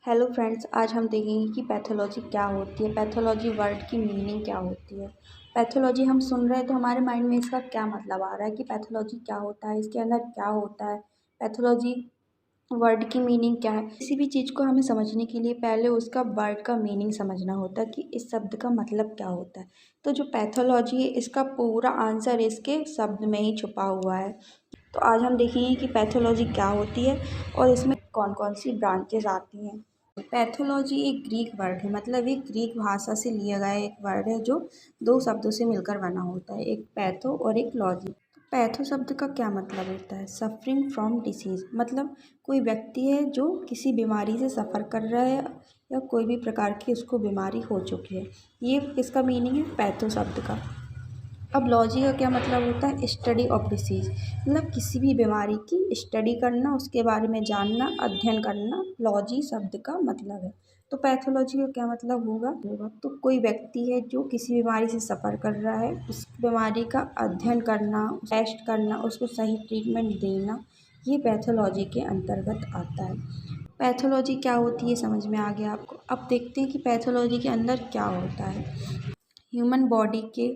Hello friends, आज हम देखेंगे कि पैथोलॉजी क्या होती है। पैथोलॉजी वर्ड की मीनिंग क्या होती है। पैथोलॉजी हम सुन रहे हैं तो हमारे माइंड में इसका क्या मतलब आ रहा है कि पैथोलॉजी क्या होता है, इसके अंदर क्या होता है, पैथोलॉजी वर्ड की मीनिंग क्या है। किसी भी चीज़ को हमें समझने के लिए पहले उसका वर्ड का मीनिंग समझना होता है कि इस शब्द का मतलब क्या होता है। तो जो पैथोलॉजी है इसका पूरा आंसर इसके शब्द में ही छुपा हुआ है। तो आज हम देखेंगे कि पैथोलॉजी क्या होती है और इसमें कौन कौन सी ब्रांचेस आती हैं। पैथोलॉजी एक ग्रीक वर्ड है, मतलब एक ग्रीक भाषा से लिया गया एक वर्ड है जो दो शब्दों से मिलकर बना होता है, एक पैथो और एक लॉजी। पैथो शब्द का क्या मतलब होता है? सफरिंग फ्रॉम डिसीज, मतलब कोई व्यक्ति है जो किसी बीमारी से सफ़र कर रहा है या कोई भी प्रकार की उसको बीमारी हो चुकी है, ये इसका मीनिंग है पैथो शब्द का। अब लॉजी का क्या मतलब होता है? स्टडी ऑफ डिसीज़, मतलब किसी भी बीमारी की स्टडी करना, उसके बारे में जानना, अध्ययन करना, लॉजी शब्द का मतलब है। तो पैथोलॉजी का क्या मतलब होगा तो कोई व्यक्ति है जो किसी बीमारी से सफ़र कर रहा है, उस बीमारी का अध्ययन करना, टेस्ट करना, उसको सही ट्रीटमेंट देना, ये पैथोलॉजी के अंतर्गत आता है। पैथोलॉजी क्या होती है समझ में आ गया आपको। अब देखते हैं कि पैथोलॉजी के अंदर क्या होता है। ह्यूमन बॉडी के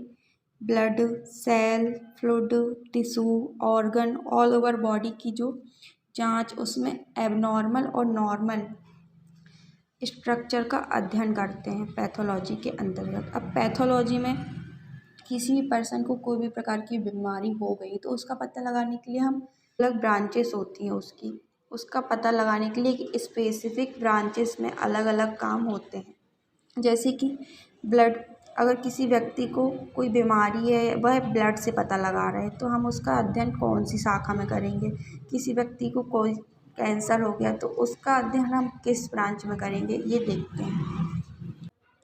blood, cell, fluid, tissue, organ all over body की जो जांच, उसमें एबनॉर्मल और नॉर्मल स्ट्रक्चर का अध्ययन करते हैं पैथोलॉजी के अंतर्गत। अब पैथोलॉजी में किसी भी पर्सन को कोई भी प्रकार की बीमारी हो गई तो उसका पता लगाने के लिए हम अलग ब्रांचेस होती हैं उसका पता लगाने के लिए स्पेसिफिक ब्रांचेस में अलग अलग काम होते हैं। जैसे कि ब्लड, अगर किसी व्यक्ति को कोई बीमारी है, वह ब्लड से पता लगा रहे हैं, तो हम उसका अध्ययन कौन सी शाखा में करेंगे। किसी व्यक्ति को कोई कैंसर हो गया तो उसका अध्ययन हम किस ब्रांच में करेंगे, ये देखते हैं।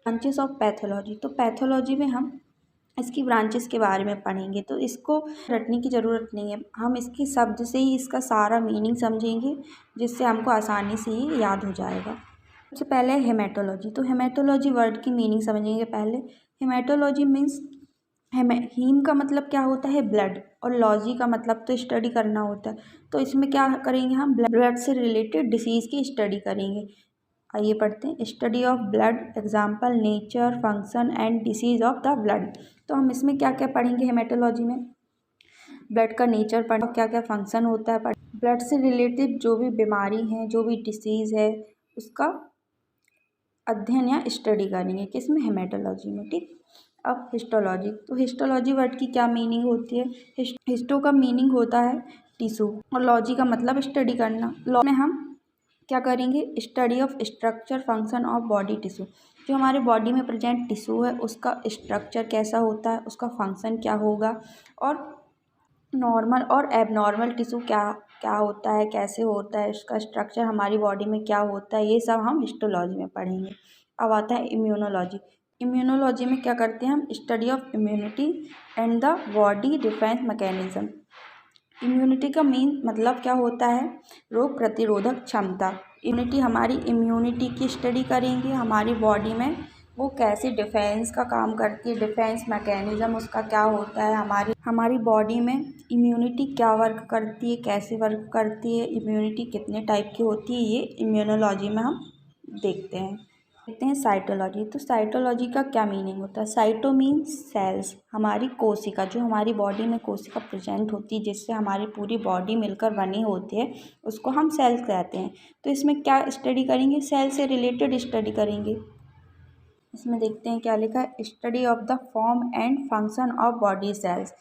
ब्रांचेस ऑफ पैथोलॉजी, तो पैथोलॉजी में हम इसकी ब्रांचेस के बारे में पढ़ेंगे, तो इसको रटने की ज़रूरत नहीं है, हम इसके शब्द से ही इसका सारा मीनिंग समझेंगे, जिससे हमको आसानी से ही याद हो जाएगा। सबसे पहले हेमेटोलॉजी, तो हेमेटोलॉजी वर्ड की मीनिंग समझेंगे पहले। हेमेटोलॉजी मीन्स हीम का मतलब क्या होता है? ब्लड, और लॉजी का मतलब तो स्टडी करना होता है। तो इसमें क्या करेंगे हम? ब्लड से रिलेटेड डिसीज़ की स्टडी करेंगे। आइए पढ़ते हैं। Study of blood, example nature, function and disease of the blood. तो हम इसमें क्या क्या पढ़ेंगे हेमेटोलॉजी में? ब्लड का नेचर पढ़ें, क्या क्या फंक्शन होता है पढ़ें, ब्लड से रिलेटेड जो भी बीमारी है, जो भी डिसीज़ है, उसका अध्ययन या स्टडी करेंगे किसमें? हेमेटोलॉजी में। ठीक। अब हिस्टोलॉजी, तो हिस्टोलॉजी वर्ड की क्या मीनिंग होती है? हिस्टो का मीनिंग होता है टिश्यू, और लॉजी का मतलब स्टडी करना। लॉ में हम क्या करेंगे? Study of structure function of body tissue, जो हमारे बॉडी में प्रेजेंट टिश्यू है उसका स्ट्रक्चर कैसा होता है, उसका फंक्शन क्या होगा, और नॉर्मल और एबनॉर्मल टिश्यू क्या क्या होता है, कैसे होता है, इसका स्ट्रक्चर हमारी बॉडी में क्या होता है, ये सब हम हिस्टोलॉजी में पढ़ेंगे। अब आता है इम्यूनोलॉजी। इम्यूनोलॉजी में क्या करते हैं हम? Study of immunity and the body defence mechanism. Immunity का मेन मतलब क्या होता है? रोग प्रतिरोधक क्षमता। इम्यूनिटी, हमारी इम्यूनिटी की स्टडी करेंगे, हमारी बॉडी में वो कैसे डिफेंस का काम करती है, डिफेंस मैकेनिज्म उसका क्या होता है, हमारी बॉडी में इम्यूनिटी क्या वर्क करती है, कैसे वर्क करती है, इम्यूनिटी कितने टाइप की होती है, ये इम्यूनोलॉजी में हम देखते हैं। देखते हैं साइटोलॉजी, तो साइटोलॉजी का क्या मीनिंग होता है? साइटो मीन्स सेल्स, हमारी कोशिका, जो हमारी बॉडी में कोशिका प्रेजेंट होती है, जिससे हमारी पूरी बॉडी मिलकर बनी होती है, उसको हम सेल्स कहते हैं। तो इसमें क्या स्टडी करेंगे? सेल से रिलेटेड स्टडी करेंगे। इसमें देखते हैं क्या लिखा है? Study of the form and function of body cells.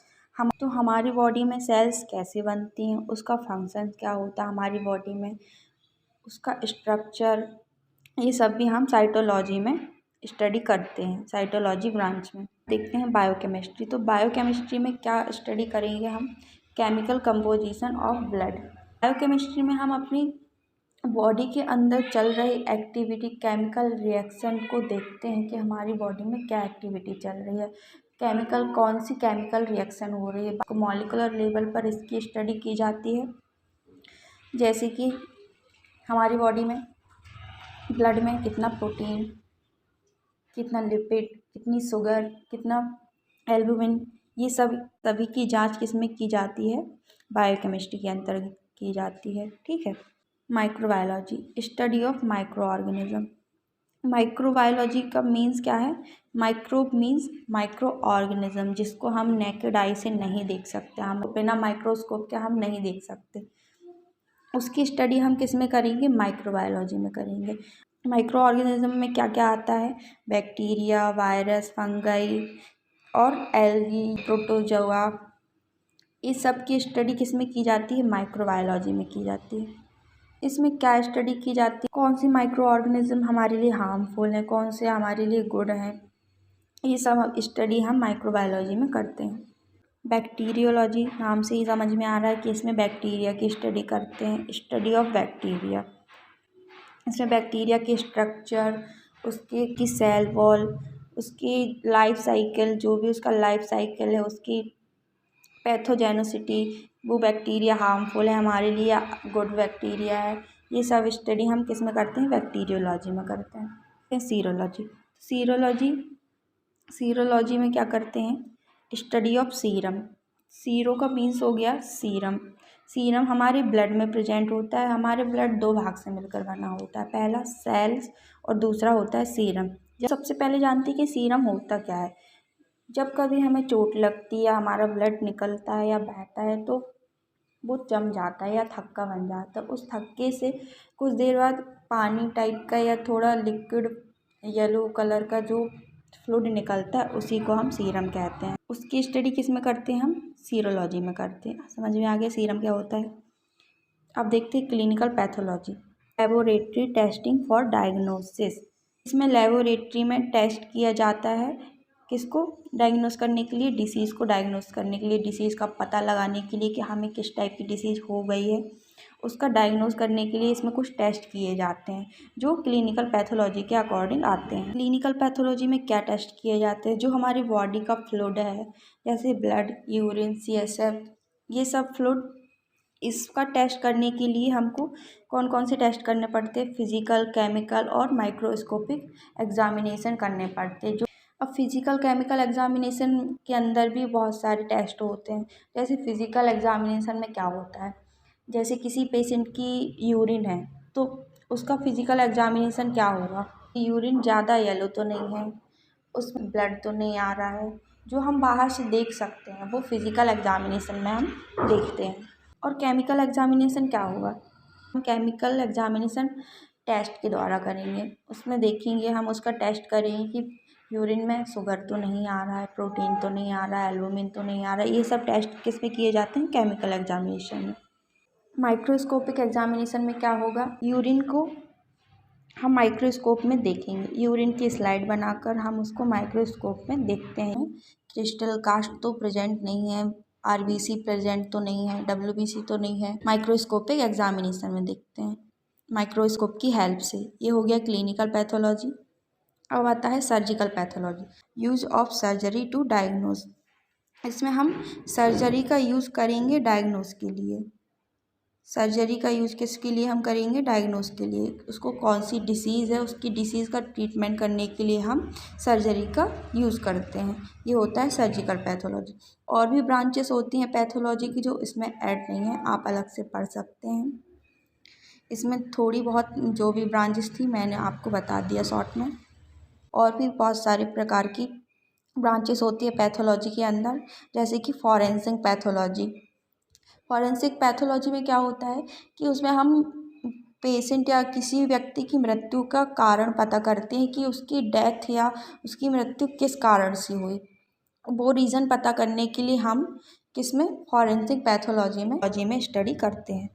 हमारी बॉडी में सेल्स कैसे बनती हैं, उसका फंक्शन क्या होता है हमारी बॉडी में, उसका स्ट्रक्चर, ये सब भी हम साइटोलॉजी में स्टडी करते हैं, साइटोलॉजी ब्रांच में। देखते हैं बायोकेमिस्ट्री, तो बायोकेमिस्ट्री में क्या स्टडी करेंगे हम? Chemical composition of blood. Biochemistry में हम अपनी बॉडी के अंदर चल रही एक्टिविटी, केमिकल रिएक्शन को देखते हैं कि हमारी बॉडी में क्या एक्टिविटी चल रही है, कौन सी केमिकल रिएक्शन हो रही है, मॉलिक्यूलर लेवल पर इसकी स्टडी की जाती है। जैसे कि हमारी बॉडी में ब्लड में कितना प्रोटीन, कितना लिपिड, कितनी शुगर, कितना एल्बुमिन, ये सब सभी की जांच किस में की जाती है? बायोकेमिस्ट्री के अंतर्गत की जाती है। ठीक है। Microbiology, study of micro organism. Microbiology का मीन्स क्या है? माइक्रोब मीन्स माइक्रो ऑर्गेनिज्म, जिसको हम नेकेड आई से नहीं देख सकते, हम बिना माइक्रोस्कोप के हम नहीं देख सकते। उसकी स्टडी हम किस में करेंगे? माइक्रोबायोलॉजी में करेंगे। माइक्रो ऑर्गेनिज्म में क्या क्या आता है? बैक्टीरिया, वायरस, फंगाई और एल्गी, प्रोटोजोआ, इस सब की स्टडी किस में की जाती है? माइक्रोबायोलॉजी में की जाती है। इसमें क्या स्टडी की जाती है? कौन सी माइक्रो ऑर्गेनिज्म हमारे लिए हार्मफुल है, कौन से हमारे लिए गुड हैं, ये सब स्टडी हम माइक्रोबायोलॉजी में करते हैं। बैक्टीरियोलॉजी, नाम से ही समझ में आ रहा है कि इसमें बैक्टीरिया की स्टडी करते हैं, स्टडी ऑफ बैक्टीरिया। इसमें बैक्टीरिया के स्ट्रक्चर, उसके की सेल वॉल, उसकी लाइफ साइकिल, जो भी उसका लाइफ साइकिल है, उसकी पैथोजेनोसिटी, वो बैक्टीरिया हार्मफुल है हमारे लिए या गुड बैक्टीरिया है, ये सब स्टडी हम किस में करते हैं? बैक्टीरियोलॉजी में करते हैं। सीरोलॉजी, सीरोलॉजी में क्या करते हैं? Study of serum. सीरो का मीन्स हो गया सीरम। सीरम हमारे ब्लड में प्रेजेंट होता है। हमारे ब्लड दो भाग से मिलकर बना होता है, पहला सेल्स और दूसरा होता है सीरम। सबसे पहले जानते हैं कि सीरम होता क्या है। जब कभी हमें चोट लगती है या हमारा ब्लड निकलता है या बहता है तो वो जम जाता है या थक्का बन जाता है। उस थक्के से कुछ देर बाद पानी टाइप का या थोड़ा लिक्विड येलो कलर का जो फ्लूइड निकलता है, उसी को हम सीरम कहते हैं। उसकी स्टडी किस में करते हैं? हम सीरोलॉजी में करते हैं। समझ में आ गया सीरम क्या होता है। अब देखते हैं clinical pathology, laboratory testing for diagnosis. इसमें लेबोरेटरी में टेस्ट किया जाता है, किसको? डायग्नोस करने के लिए, डिसीज़ को डायग्नोस करने के लिए, डिसीज़ का पता लगाने के लिए कि हमें किस टाइप की डिसीज़ हो गई है, उसका डायग्नोस करने के लिए इसमें कुछ टेस्ट किए जाते हैं जो क्लिनिकल पैथोलॉजी के अकॉर्डिंग आते हैं। क्लिनिकल पैथोलॉजी में क्या टेस्ट किए जाते हैं? जो हमारी बॉडी का फ्लूइड है, जैसे ब्लड, यूरिन, CSF, ये सब फ्लूइड, इसका टेस्ट करने के लिए हमको कौन कौन से टेस्ट करने पड़ते हैं? फिजिकल, केमिकल और माइक्रोस्कोपिक एग्जामिनेशन करने पड़ते हैं। जो अब फिजिकल केमिकल एग्जामिनेशन के अंदर भी बहुत सारे टेस्ट होते हैं। जैसे फिजिकल एग्जामिनेशन में क्या होता है, जैसे किसी पेशेंट की यूरिन है तो उसका फिजिकल एग्जामिनेशन क्या होगा? यूरिन ज़्यादा येलो तो नहीं है, उसमें ब्लड तो नहीं आ रहा है, जो हम बाहर से देख सकते हैं वो फिजिकल एग्जामिनेशन में हम देखते हैं। और केमिकल एग्जामिनेशन क्या होगा? हम केमिकल एग्जामिनेशन टेस्ट के द्वारा करेंगे। उसमें देखेंगे, हम उसका टेस्ट करेंगे कि यूरिन में शुगर तो नहीं आ रहा है, प्रोटीन तो नहीं आ रहा है, एल्बुमिन तो नहीं आ रहा है। ये सब टेस्ट किस में किए जाते हैं? केमिकल एग्जामिनेशन में। माइक्रोस्कोपिक एग्जामिनेशन में क्या होगा? यूरिन को हम माइक्रोस्कोप में देखेंगे। यूरिन की स्लाइड बनाकर हम उसको माइक्रोस्कोप में देखते हैं। क्रिस्टल कास्ट तो प्रेजेंट नहीं है, RBC प्रेजेंट तो नहीं है, WBC तो नहीं है। माइक्रोस्कोपिक एग्जामिनेशन में देखते हैं माइक्रोस्कोप की हेल्प से। ये हो गया क्लिनिकल पैथोलॉजी। अब आता है surgical pathology, use of surgery to diagnose. इसमें हम सर्जरी का यूज़ करेंगे डायग्नोस के लिए। सर्जरी का यूज़ किसके लिए हम करेंगे? डायग्नोस के लिए। उसको कौन सी डिसीज़ है, उसकी डिसीज़ का ट्रीटमेंट करने के लिए हम सर्जरी का यूज़ करते हैं। ये होता है सर्जिकल पैथोलॉजी। और भी ब्रांचेस होती हैं पैथोलॉजी की जो इसमें ऐड नहीं है, आप अलग से पढ़ सकते हैं। इसमें थोड़ी बहुत जो भी ब्रांचेस थी मैंने आपको बता दिया शॉर्ट में। और भी बहुत सारे प्रकार की ब्रांचेस होती है पैथोलॉजी के अंदर, जैसे कि फॉरेंसिक पैथोलॉजी। फॉरेंसिक पैथोलॉजी में क्या होता है कि उसमें हम पेशेंट या किसी व्यक्ति की मृत्यु का कारण पता करते हैं कि उसकी डेथ या उसकी मृत्यु किस कारण से हुई। वो रीज़न पता करने के लिए हम किसमें? फॉरेंसिक पैथोलॉजी में स्टडी करते हैं।